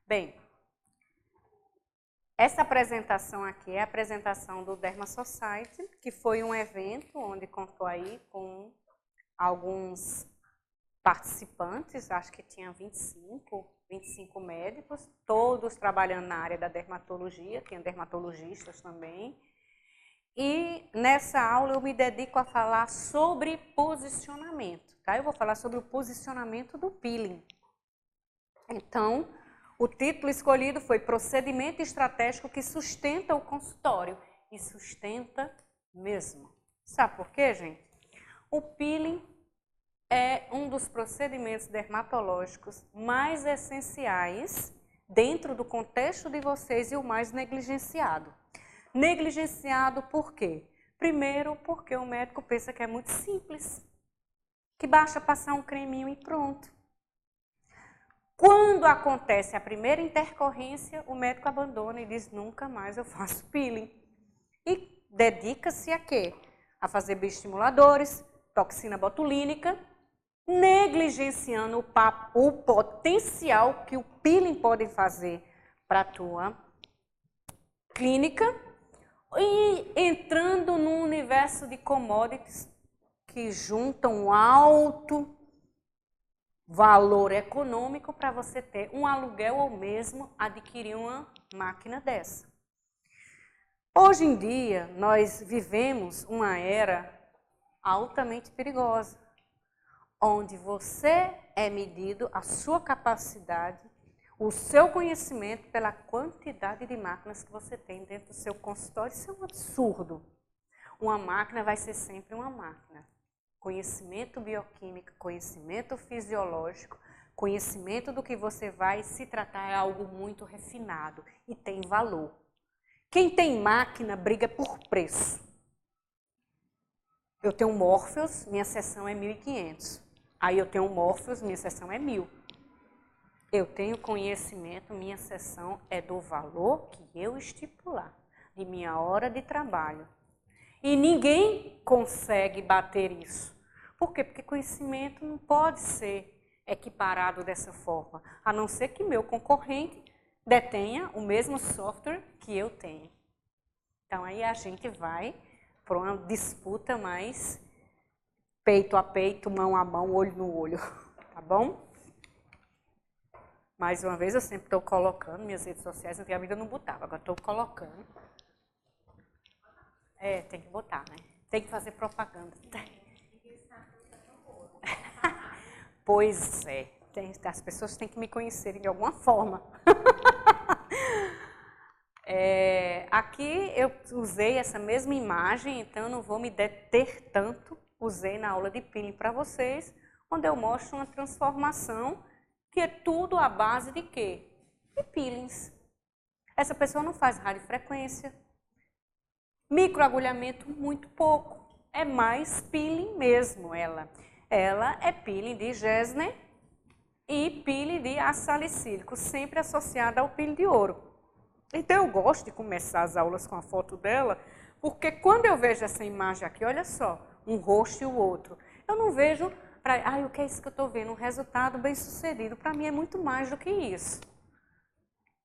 Bem, essa apresentação aqui é a apresentação do Derma Society, que foi um evento onde contou aí com alguns participantes, acho que tinha 25 médicos, todos trabalhando na área da dermatologia, tinha dermatologistas também. E nessa aula eu me dedico a falar sobre posicionamento, tá? Eu vou falar sobre o posicionamento do peeling. Então, o título escolhido foi Procedimento Estratégico que Sustenta o Consultório. E sustenta mesmo. Sabe por quê, gente? O peeling é um dos procedimentos dermatológicos mais essenciais dentro do contexto de vocês e o mais negligenciado. Negligenciado por quê? Primeiro, porque o médico pensa que é muito simples, que basta passar um creminho e pronto. Quando acontece a primeira intercorrência, o médico abandona e diz, nunca mais eu faço peeling. E dedica-se a quê? A fazer bioestimuladores, toxina botulínica, negligenciando o potencial que o peeling pode fazer para a tua clínica e entrando num universo de commodities que juntam alto valor econômico para você ter um aluguel ou mesmo adquirir uma máquina dessa. Hoje em dia, nós vivemos uma era altamente perigosa, onde você é medido a sua capacidade, o seu conhecimento pela quantidade de máquinas que você tem dentro do seu consultório. Isso é um absurdo. Uma máquina vai ser sempre uma máquina. Conhecimento bioquímico, conhecimento fisiológico, conhecimento do que você vai se tratar é algo muito refinado e tem valor. Quem tem máquina briga por preço. Eu tenho um Morpheus, minha sessão é 1.500. Aí eu tenho um Morpheus, minha sessão é 1.000. Eu tenho conhecimento, minha sessão é do valor que eu estipular, de minha hora de trabalho. E ninguém consegue bater isso. Por quê? Porque conhecimento não pode ser equiparado dessa forma, a não ser que meu concorrente detenha o mesmo software que eu tenho. Então aí a gente vai para uma disputa mais peito a peito, mão a mão, olho no olho, tá bom? Mais uma vez, eu sempre estou colocando minhas redes sociais, antigamente eu não botava, agora estou colocando. Tem que botar, né? Tem que fazer propaganda. Pois é, as pessoas têm que me conhecerem de alguma forma. Aqui eu usei essa mesma imagem, então eu não vou me deter tanto. Usei na aula de peeling para vocês, onde eu mostro uma transformação que é tudo à base de quê? De peelings. Essa pessoa não faz radiofrequência, microagulhamento muito pouco, é mais peeling mesmo ela. Ela é peeling de Gesner e peeling de ácido salicílico, sempre associada ao peeling de ouro. Então eu gosto de começar as aulas com a foto dela, porque quando eu vejo essa imagem aqui, olha só, um rosto e o outro, eu não vejo, o que é isso que eu estou vendo? Um resultado bem sucedido. Para mim é muito mais do que isso.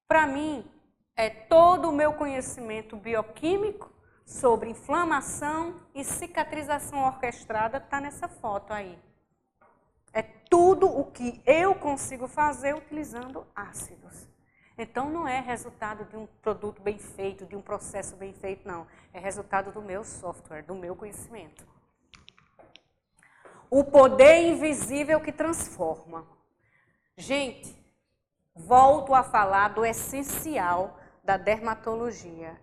Para mim, é todo o meu conhecimento bioquímico sobre inflamação e cicatrização orquestrada está nessa foto aí. É tudo o que eu consigo fazer utilizando ácidos. Então, não é resultado de um produto bem feito, de um processo bem feito, não. É resultado do meu software, do meu conhecimento. O poder invisível que transforma. Gente, volto a falar do essencial da dermatologia.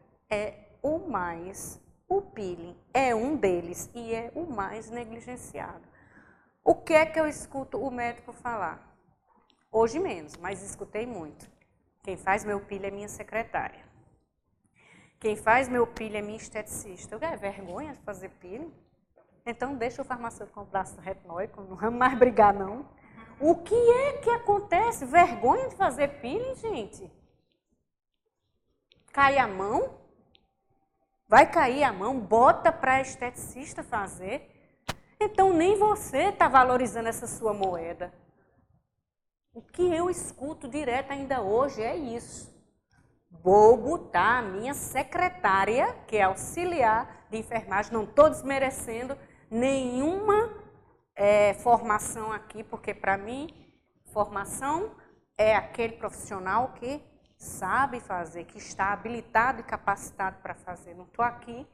O peeling é um deles e é o mais negligenciado. O que é que eu escuto o médico falar? Hoje menos, mas escutei muito. Quem faz meu peeling é minha secretária. Quem faz meu peeling é minha esteticista. É vergonha de fazer peeling? Então deixa o farmacêutico comprar ácido retinóico, não vamos mais brigar não. O que é que acontece? Vergonha de fazer peeling, gente? Cai a mão? Vai cair a mão? Bota para a esteticista fazer? Então nem você está valorizando essa sua moeda. O que eu escuto direto ainda hoje é isso. Vou botar a minha secretária, que é auxiliar de enfermagem, não estou desmerecendo nenhuma formação aqui, porque para mim, formação é aquele profissional que sabe fazer, que está habilitado e capacitado para fazer. Não estou aqui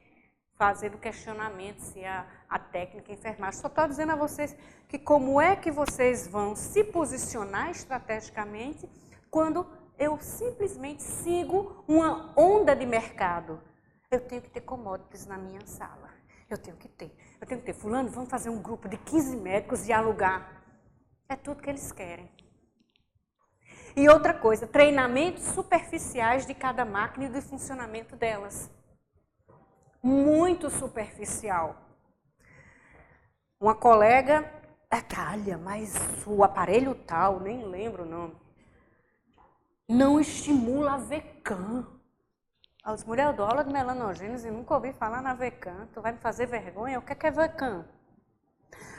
fazendo questionamento se a técnica é enfermagem. Só estou dizendo a vocês que como é que vocês vão se posicionar estrategicamente quando eu simplesmente sigo uma onda de mercado. Eu tenho que ter commodities na minha sala. Eu tenho que ter. Fulano, vamos fazer um grupo de 15 médicos e alugar. É tudo que eles querem. E outra coisa, treinamentos superficiais de cada máquina e do funcionamento delas. Muito superficial. Uma colega, Talha, mas o aparelho tal, nem lembro o nome, não estimula a VCAM. As mulheres eu dou aula de melanogênese e nunca ouvi falar na VCAM. Tu vai me fazer vergonha? O que é VCAM?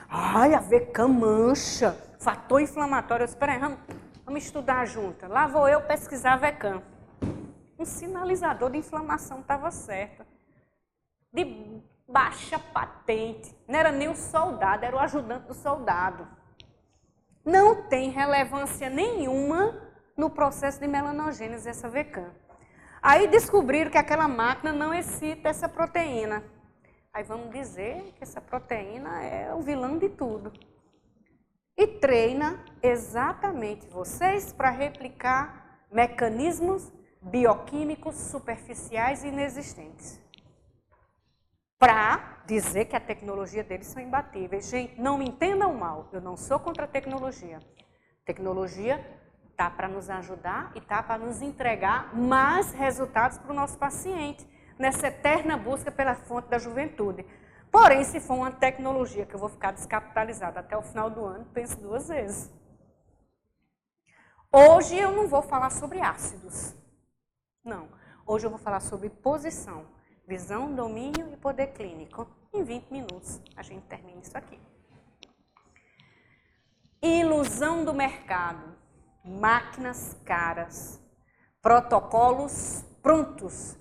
Ai, a VCAM mancha, fator inflamatório. Espera aí, vamos estudar junto. Lá vou eu pesquisar a VCAM. Um sinalizador de inflamação estava certo. De baixa patente. Não era nem o soldado, era o ajudante do soldado. Não tem relevância nenhuma no processo de melanogênese essa VCAM. Aí descobriram que aquela máquina não excita essa proteína. Aí vamos dizer que essa proteína é o vilão de tudo. E treina exatamente vocês para replicar mecanismos bioquímicos superficiais e inexistentes. Para dizer que a tecnologia deles são imbatíveis. Gente, não me entendam mal, eu não sou contra a tecnologia. Tecnologia está para nos ajudar e está para nos entregar mais resultados para o nosso paciente, nessa eterna busca pela fonte da juventude. Porém, se for uma tecnologia que eu vou ficar descapitalizada até o final do ano, pense duas vezes. Hoje eu não vou falar sobre ácidos. Não. Hoje eu vou falar sobre posição, visão, domínio e poder clínico. Em 20 minutos a gente termina isso aqui. Ilusão do mercado. Máquinas caras, protocolos prontos.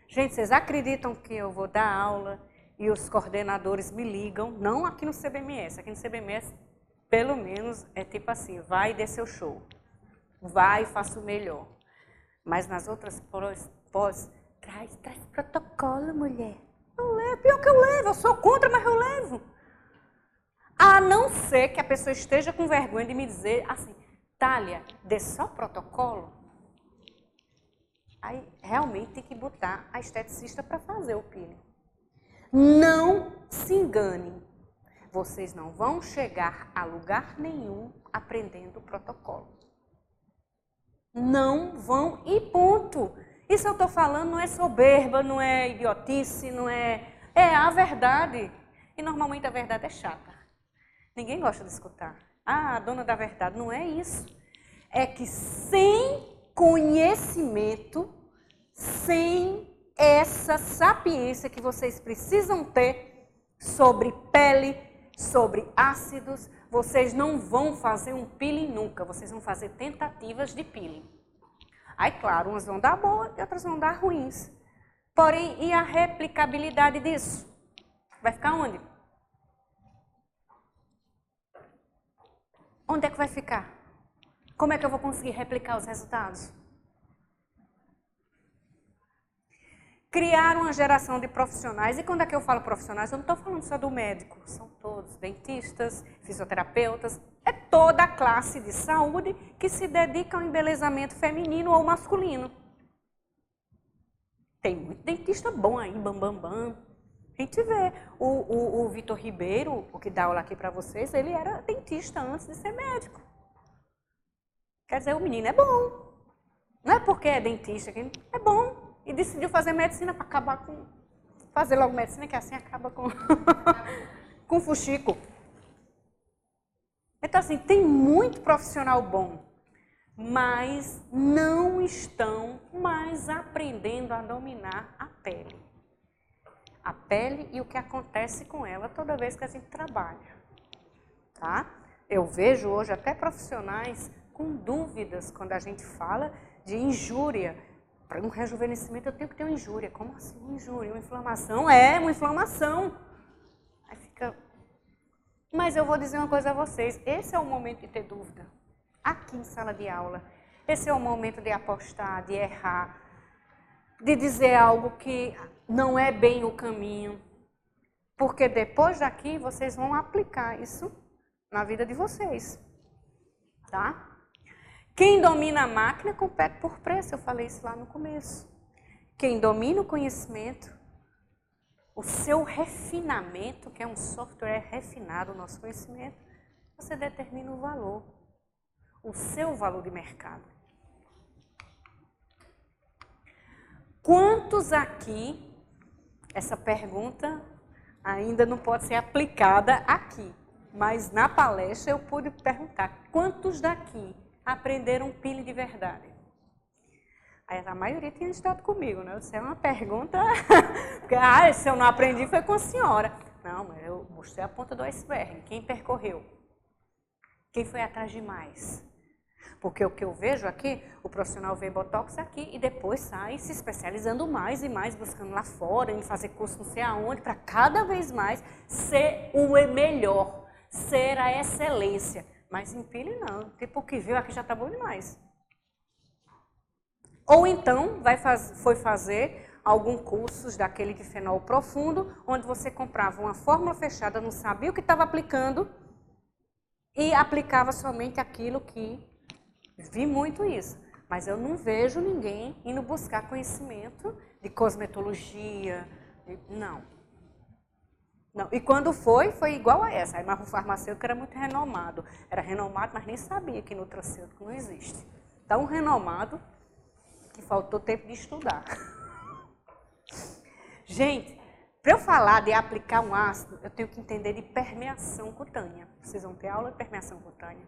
Gente, vocês acreditam que eu vou dar aula e os coordenadores me ligam? Não aqui no CBMS. Aqui no CBMS, pelo menos, é tipo assim, vai e dê seu show. Vai e faça o melhor. Mas nas outras pós, traz protocolo, mulher. Eu levo, pior que eu levo, eu sou contra, mas eu levo. A não ser que a pessoa esteja com vergonha de me dizer assim, Talha, dê só protocolo? Aí realmente tem que botar a esteticista para fazer o peeling. Não se enganem. Vocês não vão chegar a lugar nenhum aprendendo o protocolo. Não vão e ponto. Isso eu estou falando não é soberba, não é idiotice, não é... É a verdade. E normalmente a verdade é chata. Ninguém gosta de escutar. Ah, a dona da verdade. Não é isso. É que sem conhecimento, sem essa sapiência que vocês precisam ter sobre pele, sobre ácidos, vocês não vão fazer um peeling nunca. Vocês vão fazer tentativas de peeling. Aí, claro, umas vão dar boa e outras vão dar ruins. Porém, e a replicabilidade disso? Vai ficar onde? Onde é que vai ficar? Como é que eu vou conseguir replicar os resultados? Criar uma geração de profissionais. E quando é que eu falo profissionais, eu não estou falando só do médico. São todos dentistas, fisioterapeutas. É toda a classe de saúde que se dedica ao embelezamento feminino ou masculino. Tem muito dentista bom aí, bam. A gente vê. O Vitor Ribeiro, o que dá aula aqui para vocês, ele era dentista antes de ser médico. Quer dizer, o menino é bom. Não é porque é dentista, é bom. E decidiu fazer medicina para acabar com... Fazer logo medicina, que assim acaba com... com fuxico. Então, assim, tem muito profissional bom, mas não estão mais aprendendo a dominar a pele. A pele e o que acontece com ela toda vez que a gente trabalha. Tá? Eu vejo hoje até profissionais com dúvidas quando a gente fala de injúria. Para um rejuvenescimento eu tenho que ter uma injúria. Como assim uma injúria? Uma inflamação? É, uma inflamação. Aí fica... Mas eu vou dizer uma coisa a vocês, esse é o momento de ter dúvida. Aqui em sala de aula. Esse é o momento de apostar, de errar, de dizer algo que não é bem o caminho. Porque depois daqui vocês vão aplicar isso na vida de vocês. Tá? Quem domina a máquina compete por preço, eu falei isso lá no começo. Quem domina o conhecimento, o seu refinamento, que é um software refinado, o nosso conhecimento, você determina o valor, o seu valor de mercado. Quantos aqui, essa pergunta ainda não pode ser aplicada aqui, mas na palestra eu pude perguntar, quantos daqui aprenderam peeling de verdade? Aí a maioria tinha estado comigo, né? Eu disse, é uma pergunta, porque se eu não aprendi foi com a senhora. Não, mas eu mostrei a ponta do iceberg, quem percorreu? Quem foi atrás de mais? Porque o que eu vejo aqui, o profissional vê botox aqui e depois sai se especializando mais e mais, buscando lá fora, em fazer curso não sei aonde, para cada vez mais ser o melhor, ser a excelência. Mas em peeling não, tipo o que viu aqui já está bom demais. Ou então foi fazer algum curso daquele de fenol profundo, onde você comprava uma fórmula fechada, não sabia o que estava aplicando e aplicava somente aquilo que... Vi muito isso, mas eu não vejo ninguém indo buscar conhecimento de cosmetologia, não. Não. E quando foi igual a essa. Mas o farmacêutico era muito renomado. Era renomado, mas nem sabia que nutracêutico não existe. Tão renomado que faltou tempo de estudar. Gente, para eu falar de aplicar um ácido, eu tenho que entender de permeação cutânea. Vocês vão ter aula de permeação cutânea.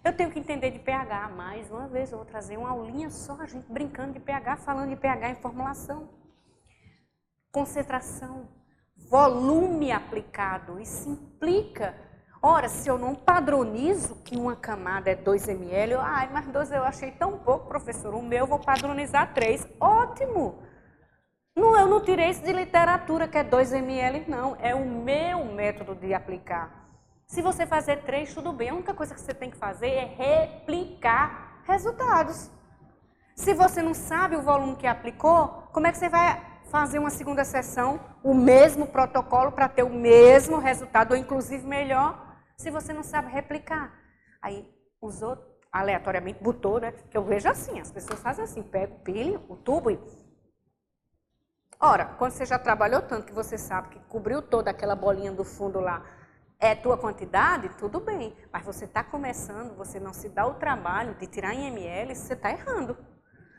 Eu tenho que entender de pH. Mais uma vez, eu vou trazer uma aulinha só, a gente brincando de pH, falando de pH em formulação. Concentração, volume aplicado, isso implica. Ora, se eu não padronizo que uma camada é 2 ml, mas 2 eu achei tão pouco, professor, o meu eu vou padronizar 3. Ótimo! Não, eu não tirei isso de literatura, que é 2 ml, não. É o meu método de aplicar. Se você fazer 3, tudo bem. A única coisa que você tem que fazer é replicar resultados. Se você não sabe o volume que aplicou, como é que você vai fazer uma segunda sessão, o mesmo protocolo para ter o mesmo resultado, ou inclusive melhor, se você não sabe replicar? Aí usou aleatoriamente, botou, né? Que eu vejo assim, as pessoas fazem assim, pega o peeling, o tubo e... Ora, quando você já trabalhou tanto que você sabe que cobriu toda aquela bolinha do fundo lá, é tua quantidade, tudo bem. Mas você está começando, você não se dá o trabalho de tirar em ml, você está errando.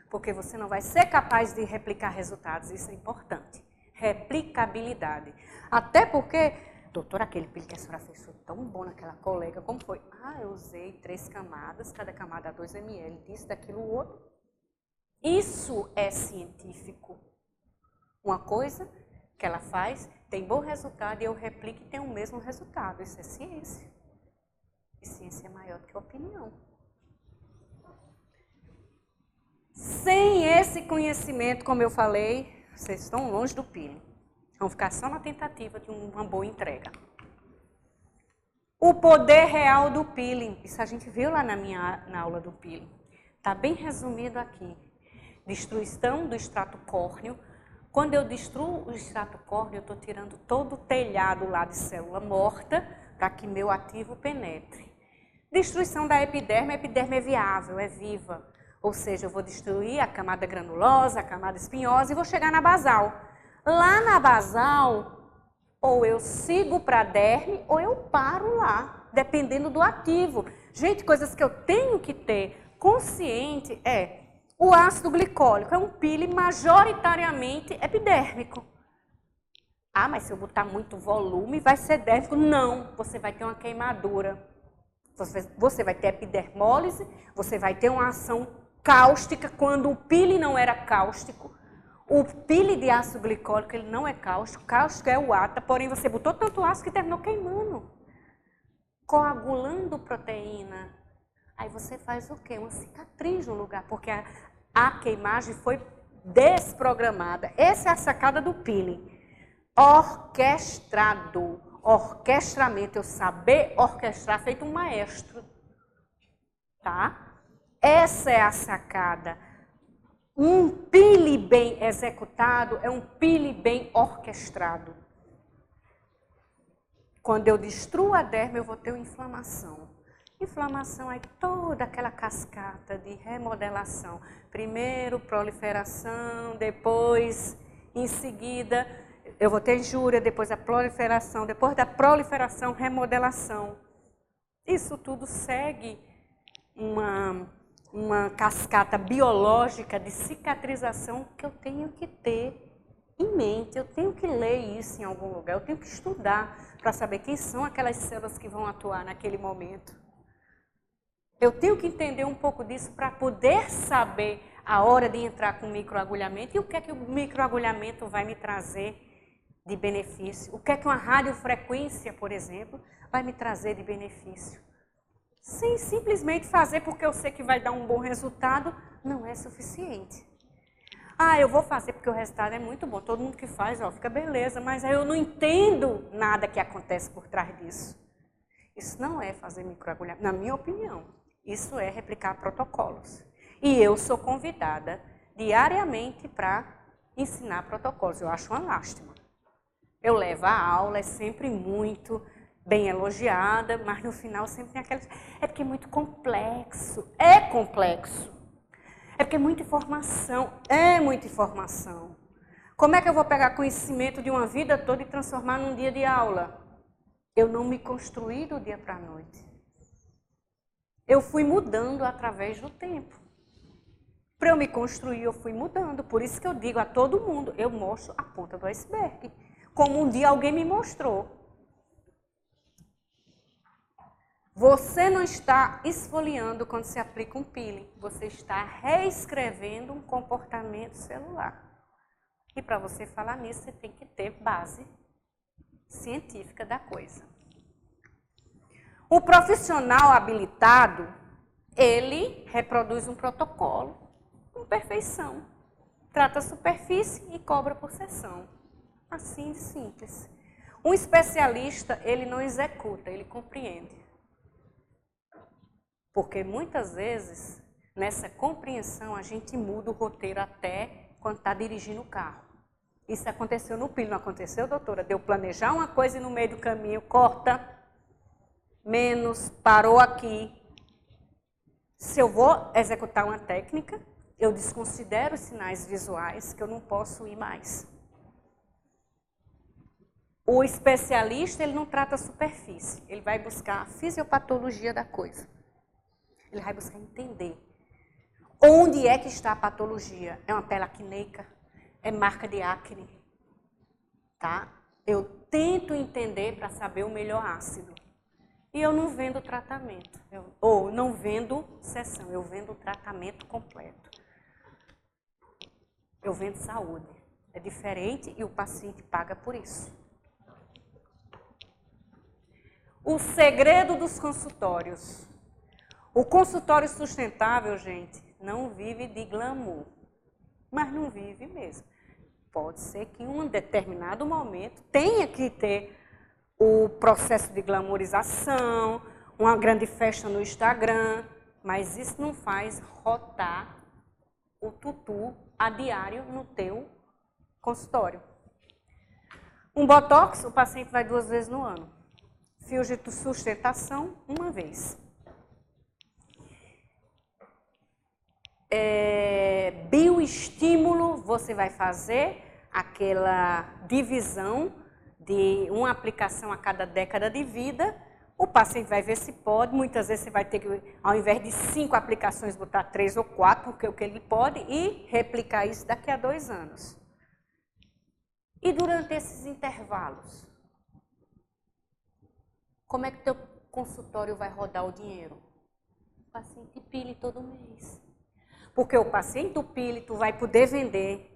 Porque você não vai ser capaz de replicar resultados, isso é importante. Replicabilidade. Até porque, doutora, aquele peeling que a senhora fez foi tão bom naquela colega, como foi? Eu usei 3 camadas, cada camada 2 ml, disso, daquilo, outro. Isso é científico. Uma coisa que ela faz, tem bom resultado e eu replico e tem o mesmo resultado. Isso é ciência. E ciência é maior do que opinião. Sem esse conhecimento, como eu falei, vocês estão longe do peeling. Vão ficar só na tentativa de uma boa entrega. O poder real do peeling. Isso a gente viu lá na aula do peeling. Está bem resumido aqui. Destruição do extrato córneo. Quando eu destruo o extrato córneo, eu estou tirando todo o telhado lá de célula morta para que meu ativo penetre. Destruição da epiderme. A epiderme é viável, é viva. Ou seja, eu vou destruir a camada granulosa, a camada espinhosa e vou chegar na basal. Lá na basal, ou eu sigo para a derme ou eu paro lá, dependendo do ativo. Gente, coisas que eu tenho que ter consciente é... O ácido glicólico é um peeling majoritariamente epidérmico. Mas se eu botar muito volume, vai ser dérmico? Não, você vai ter uma queimadura. Você vai ter epidermólise, você vai ter uma ação cáustica, quando o peeling não era cáustico. O peeling de ácido glicólico, ele não é cáustico. Cáustico é o ATA, porém você botou tanto ácido que terminou queimando. Coagulando proteína. Aí você faz o quê? Uma cicatriz no lugar, porque a queimagem foi desprogramada. Essa é a sacada do peeling. Orquestrado. Orquestramento, eu saber orquestrar feito um maestro. Tá? Essa é a sacada. Um peeling bem executado é um peeling bem orquestrado. Quando eu destruo a derma, eu vou ter uma inflamação. Inflamação é toda aquela cascata de remodelação. Primeiro proliferação, depois, em seguida, eu vou ter injúria, depois a proliferação, depois da proliferação, remodelação. Isso tudo segue uma cascata biológica de cicatrização que eu tenho que ter em mente. Eu tenho que ler isso em algum lugar, eu tenho que estudar para saber quem são aquelas células que vão atuar naquele momento. Eu tenho que entender um pouco disso para poder saber a hora de entrar com microagulhamento e o que é que o microagulhamento vai me trazer de benefício. O que é que uma radiofrequência, por exemplo, vai me trazer de benefício. Sem simplesmente fazer porque eu sei que vai dar um bom resultado, não é suficiente. Ah, eu vou fazer porque o resultado é muito bom. Todo mundo que faz, ó, fica beleza, mas aí eu não entendo nada que acontece por trás disso. Isso não é fazer microagulhamento, na minha opinião. Isso é replicar protocolos. E eu sou convidada diariamente para ensinar protocolos. Eu acho uma lástima. Eu levo a aula, é sempre muito bem elogiada, mas no final sempre tem aquelas... É porque é muito complexo. É complexo. É porque é muita informação. É muita informação. Como é que eu vou pegar conhecimento de uma vida toda e transformar num dia de aula? Eu não me construí do dia para a noite. Eu fui mudando através do tempo. Para eu me construir, eu fui mudando. Por isso que eu digo a todo mundo, eu mostro a ponta do iceberg. Como um dia alguém me mostrou. Você não está esfoliando quando se aplica um peeling. Você está reescrevendo um comportamento celular. E para você falar nisso, você tem que ter base científica da coisa. O profissional habilitado, ele reproduz um protocolo com perfeição. Trata a superfície e cobra por sessão. Assim de simples. Um especialista, ele não executa, ele compreende. Porque muitas vezes, nessa compreensão, a gente muda o roteiro até quando está dirigindo o carro. Isso aconteceu no peeling, não aconteceu, doutora? Deu planejar uma coisa e no meio do caminho, corta, menos, parou aqui. Se eu vou executar uma técnica, eu desconsidero os sinais visuais que eu não posso ir mais. O especialista, ele não trata a superfície, ele vai buscar a fisiopatologia da coisa. Ele vai buscar entender onde é que está a patologia. É uma pele acneica? É marca de acne? Tá? Eu tento entender para saber o melhor ácido. E eu não vendo tratamento, ou não vendo sessão, eu vendo o tratamento completo. Eu vendo saúde. É diferente e o paciente paga por isso. O segredo dos consultórios. O consultório sustentável, gente, não vive de glamour, mas não vive mesmo. Pode ser que em um determinado momento tenha que ter o processo de glamourização, uma grande festa no Instagram, mas isso não faz rotar o tutu a diário no teu consultório. Um botox, o paciente vai 2 vezes no ano. Fios de sustentação, 1 vez. Bioestímulo, você vai fazer aquela divisão de uma aplicação a cada década de vida. O paciente vai ver se pode, muitas vezes você vai ter que, ao invés de 5 aplicações, botar 3 ou 4, porque é o que ele pode, e replicar isso daqui a 2 anos. E durante esses intervalos, como é que o teu consultório vai rodar o dinheiro? O paciente pile todo mês. Porque o paciente do peeling, tu vai poder vender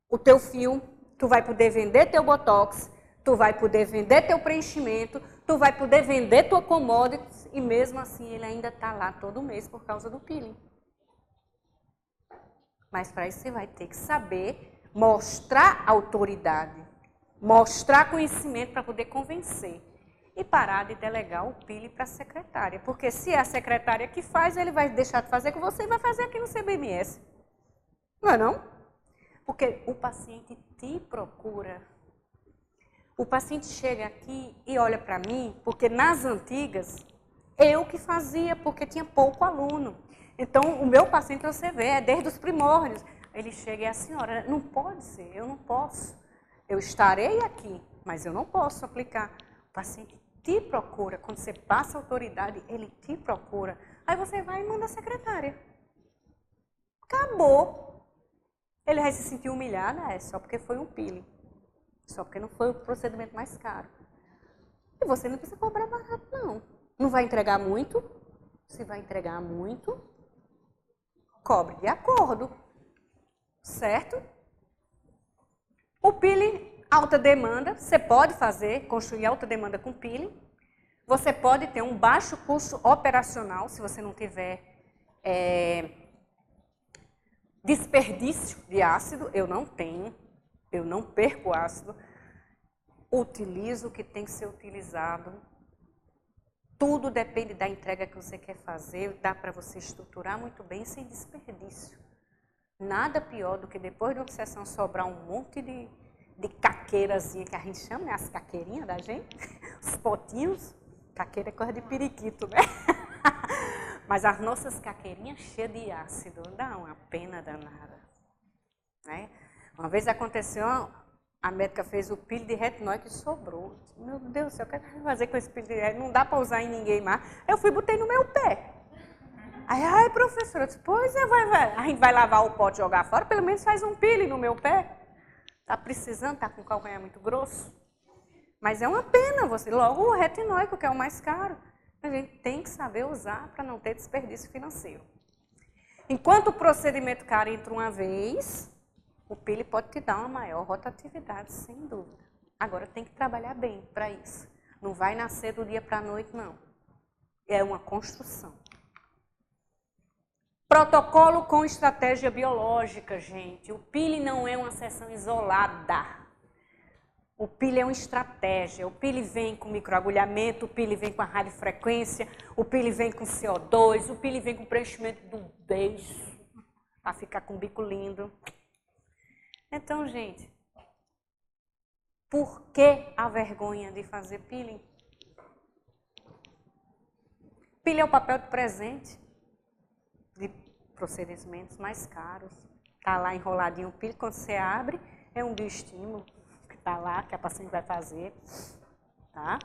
o teu fio, tu vai poder vender teu botox, tu vai poder vender teu preenchimento, tu vai poder vender tua commodities e mesmo assim ele ainda está lá todo mês por causa do peeling. Mas para isso você vai ter que saber mostrar autoridade, mostrar conhecimento para poder convencer. E parar de delegar o peeling para a secretária. Porque se é a secretária que faz, ele vai deixar de fazer com você e vai fazer aqui no CBMS. Não é não? Porque o paciente te procura. O paciente chega aqui e olha para mim, porque nas antigas, eu que fazia, porque tinha pouco aluno. Então, o meu paciente, você vê, é desde os primórdios. Ele chega e a senhora, não pode ser, eu não posso. Eu estarei aqui, mas eu não posso aplicar. O paciente te procura, quando você passa a autoridade, ele te procura. Aí você vai e manda a secretária. Acabou. Ele vai se sentir humilhado, só porque foi um peeling. Só porque não foi o procedimento mais caro. E você não precisa cobrar barato, não. Não vai entregar muito? Se vai entregar muito, cobre de acordo. Certo? O peeling, alta demanda, você pode fazer, construir alta demanda com peeling. Você pode ter um baixo custo operacional, se você não tiver desperdício de ácido. Eu não tenho, eu não perco ácido. Utilizo o que tem que ser utilizado. Tudo depende da entrega que você quer fazer, dá para você estruturar muito bem sem desperdício. Nada pior do que depois de uma sessão sobrar um monte de caqueirazinha, que a gente chama, né? As caqueirinhas da gente, os potinhos. Caqueira é coisa de periquito, né? Mas as nossas caqueirinhas cheias de ácido, dá uma pena danada. Né? Uma vez aconteceu, a médica fez o peeling de retinóide que sobrou. Meu Deus do céu, o que eu quero fazer com esse peeling de retinóide? Não dá para usar em ninguém mais. Eu fui e botei no meu pé. Aí, ai, professora, eu disse, pois é, a gente vai lavar o pote e jogar fora, pelo menos faz um peeling no meu pé. Tá precisando, tá com o calcanhar muito grosso. Mas é uma pena você, logo o retinóico, que é o mais caro. A gente tem que saber usar para não ter desperdício financeiro. Enquanto o procedimento caro entra uma vez, o peeling pode te dar uma maior rotatividade, sem dúvida. Agora tem que trabalhar bem para isso. Não vai nascer do dia para a noite, não. É uma construção. Protocolo com estratégia biológica, gente. O peeling não é uma sessão isolada. O peeling é uma estratégia. O peeling vem com microagulhamento, o peeling vem com a radiofrequência, o peeling vem com CO2, o peeling vem com preenchimento do beijo, para ficar com o bico lindo. Então, gente, por que a vergonha de fazer peeling? Peeling é o papel de presente de procedimentos mais caros. Está lá enroladinho o peeling, quando você abre, é um bioestímulo que está lá, que a paciente vai fazer. Tá?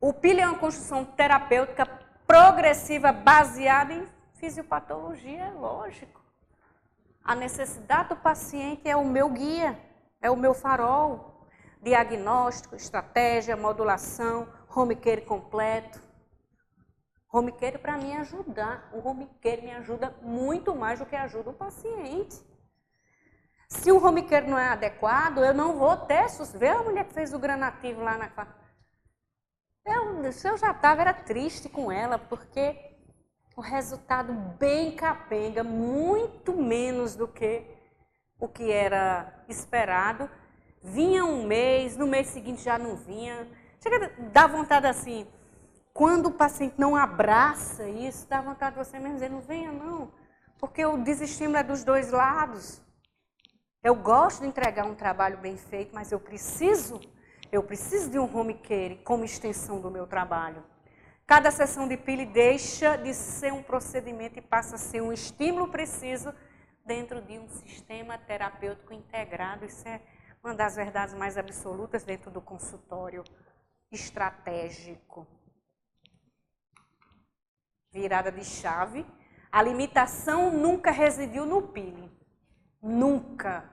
O peeling é uma construção terapêutica progressiva baseada em fisiopatologia, é lógico. A necessidade do paciente é o meu guia, é o meu farol. Diagnóstico, estratégia, modulação, home care completo. Home care para mim ajudar. O home care me ajuda muito mais do que ajuda o paciente. Se o home care não é adequado, eu não vou ter sucesso. Vê a mulher que fez o granativo lá na casa. Eu já estava, era triste com ela, porque o resultado bem capenga, muito menos do que o que era esperado. Vinha um mês, no mês seguinte já não vinha. Chega a dar vontade assim, quando o paciente não abraça isso, dá vontade de você mesmo dizer, não venha não, porque o desestímulo é dos dois lados. Eu gosto de entregar um trabalho bem feito, mas eu preciso de um home care como extensão do meu trabalho. Cada sessão de peeling deixa de ser um procedimento e passa a ser um estímulo preciso dentro de um sistema terapêutico integrado. Isso é uma das verdades mais absolutas dentro do consultório estratégico. Virada de chave. A limitação nunca residiu no peeling. Nunca.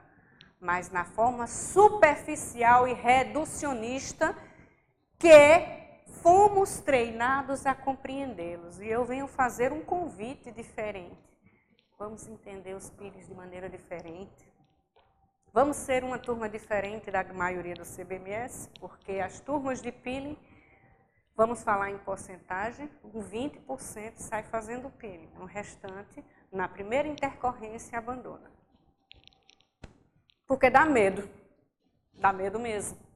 Mas na forma superficial e reducionista que fomos treinados a compreendê-los. E eu venho fazer um convite diferente. Vamos entender os peelings de maneira diferente. Vamos ser uma turma diferente da maioria do CBMS, porque as turmas de peeling, vamos falar em porcentagem, um 20% sai fazendo peeling, o restante, na primeira intercorrência, abandona. Porque dá medo mesmo.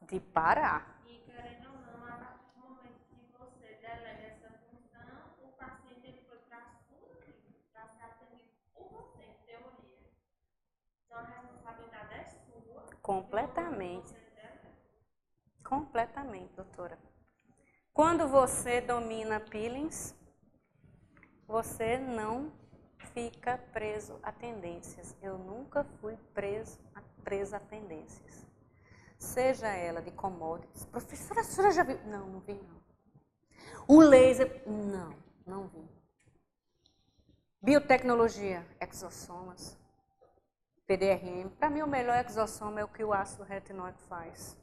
De parar. E querendo ou não, a partir do momento que você delega essa função, o paciente ele foi para a sua clínica, para ser atendido por você, em teoria. Então a responsabilidade é sua. Completamente. Completamente, doutora. Quando você domina peelings, você não fica preso a tendências. Eu nunca fui presa a tendências. Seja ela de commodities. Professora, a senhora já viu? Não, não vi não. O laser, não vi. Biotecnologia, exossomas, PDRM. Para mim o melhor exossoma é o que o ácido retinóico faz.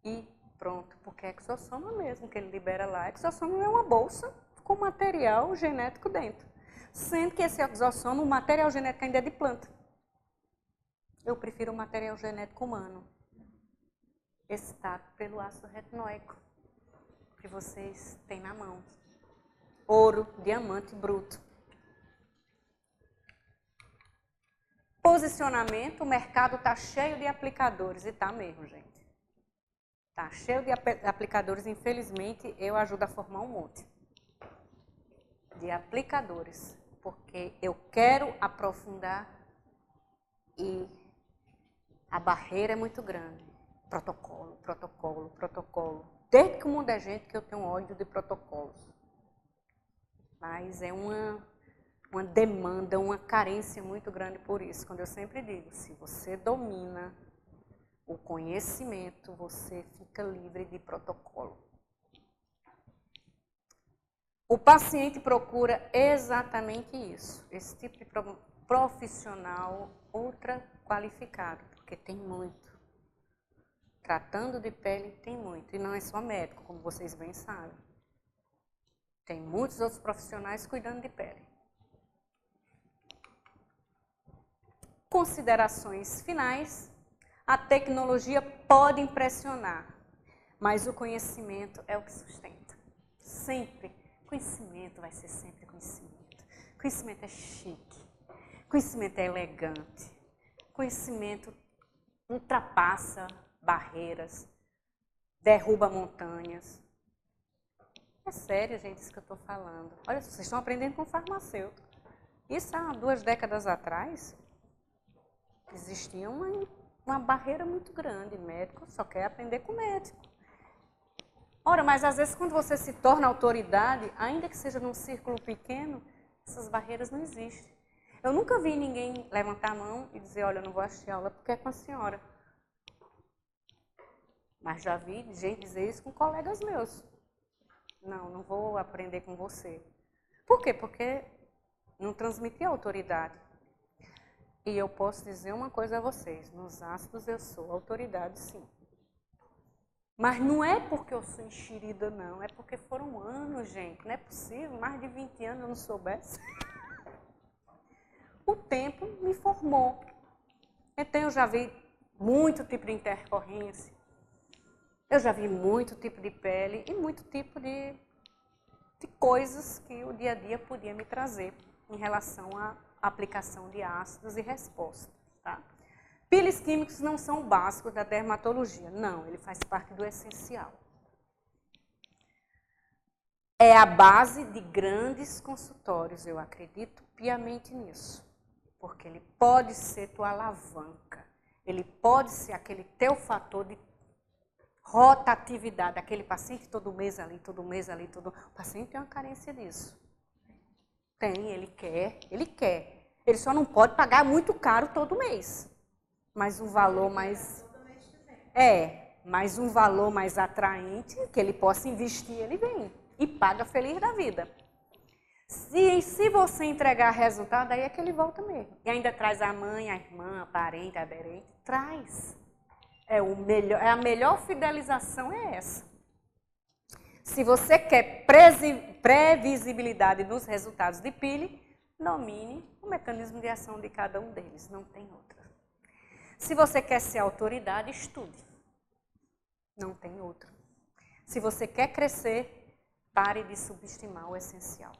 E pronto, porque é exossoma mesmo que ele libera lá. Exossoma é uma bolsa com material genético dentro. Sendo que esse exossoma, o material genético ainda é de planta. Eu prefiro o material genético humano, extrato pelo ácido retinóico, que vocês têm na mão. Ouro, diamante bruto. Posicionamento, o mercado está cheio de aplicadores, e está mesmo, gente. Está cheio de aplicadores, infelizmente, eu ajudo a formar um monte de aplicadores, porque eu quero aprofundar e a barreira é muito grande. Protocolo, protocolo, protocolo. Desde que o mundo é gente que eu tenho ódio de protocolos. Mas é uma demanda, uma carência muito grande por isso. Quando eu sempre digo, se você domina o conhecimento, você fica livre de protocolo. O paciente procura exatamente isso, esse tipo de profissional ultra qualificado, porque tem muito. Tratando de pele tem muito, e não é só médico, como vocês bem sabem. Tem muitos outros profissionais cuidando de pele. Considerações finais. A tecnologia pode impressionar, mas o conhecimento é o que sustenta. Sempre. Conhecimento vai ser sempre conhecimento. Conhecimento é chique. Conhecimento é elegante. Conhecimento ultrapassa barreiras, derruba montanhas. É sério, gente, isso que eu estou falando. Olha, vocês estão aprendendo com farmacêutico. Isso há 2 décadas atrás, existia uma barreira muito grande. Médico só quer aprender com médico. Ora, mas às vezes quando você se torna autoridade, ainda que seja num círculo pequeno, essas barreiras não existem. Eu nunca vi ninguém levantar a mão e dizer, olha, eu não vou assistir aula porque é com a senhora. Mas já vi gente dizer isso com colegas meus. Não vou aprender com você. Por quê? Porque não transmitia autoridade. E eu posso dizer uma coisa a vocês, nos ácidos eu sou autoridade, sim. Mas não é porque eu sou enxerida, não. É porque foram anos, gente. Não é possível, mais de 20 anos eu não soubesse. O tempo me formou. Então eu já vi muito tipo de intercorrência. Eu já vi muito tipo de pele e muito tipo de coisas que o dia a dia podia me trazer em relação à aplicação de ácidos e resposta. Tá? Peelings químicos não são o básico da dermatologia. Não, ele faz parte do essencial. É a base de grandes consultórios, eu acredito piamente nisso. Porque ele pode ser tua alavanca. Ele pode ser aquele teu fator de rotatividade, aquele paciente todo mês ali, todo mês ali, todo... O paciente tem uma carência disso. Tem, ele quer. Ele só não pode pagar muito caro todo mês. Mas um valor mais... mas um valor mais atraente, que ele possa investir, ele vem. E paga feliz da vida. Se você entregar resultado, aí é que ele volta mesmo. E ainda traz a mãe, a irmã, a parente, a aderente. Traz. É a melhor fidelização é essa. Se você quer previsibilidade dos resultados de Pili, domine o mecanismo de ação de cada um deles, não tem outra. Se você quer ser autoridade, estude. Não tem outra. Se você quer crescer, pare de subestimar o essencial.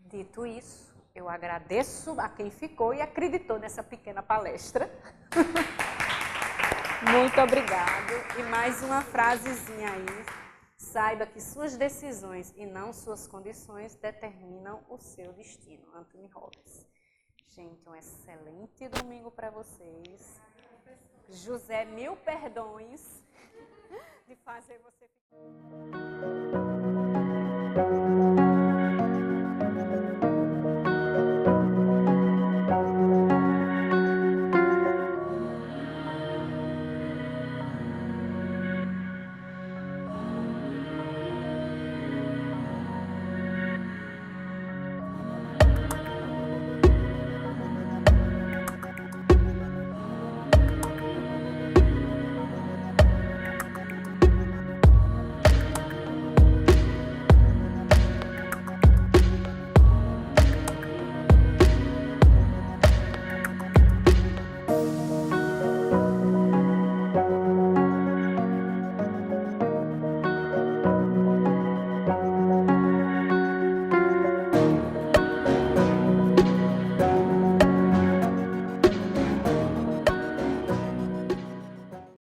Dito isso, eu agradeço a quem ficou e acreditou nessa pequena palestra. Muito obrigado. E mais uma frasezinha aí. Saiba que suas decisões e não suas condições determinam o seu destino. Anthony Robbins. Gente, um excelente domingo para vocês. José, mil perdões de fazer você ficar.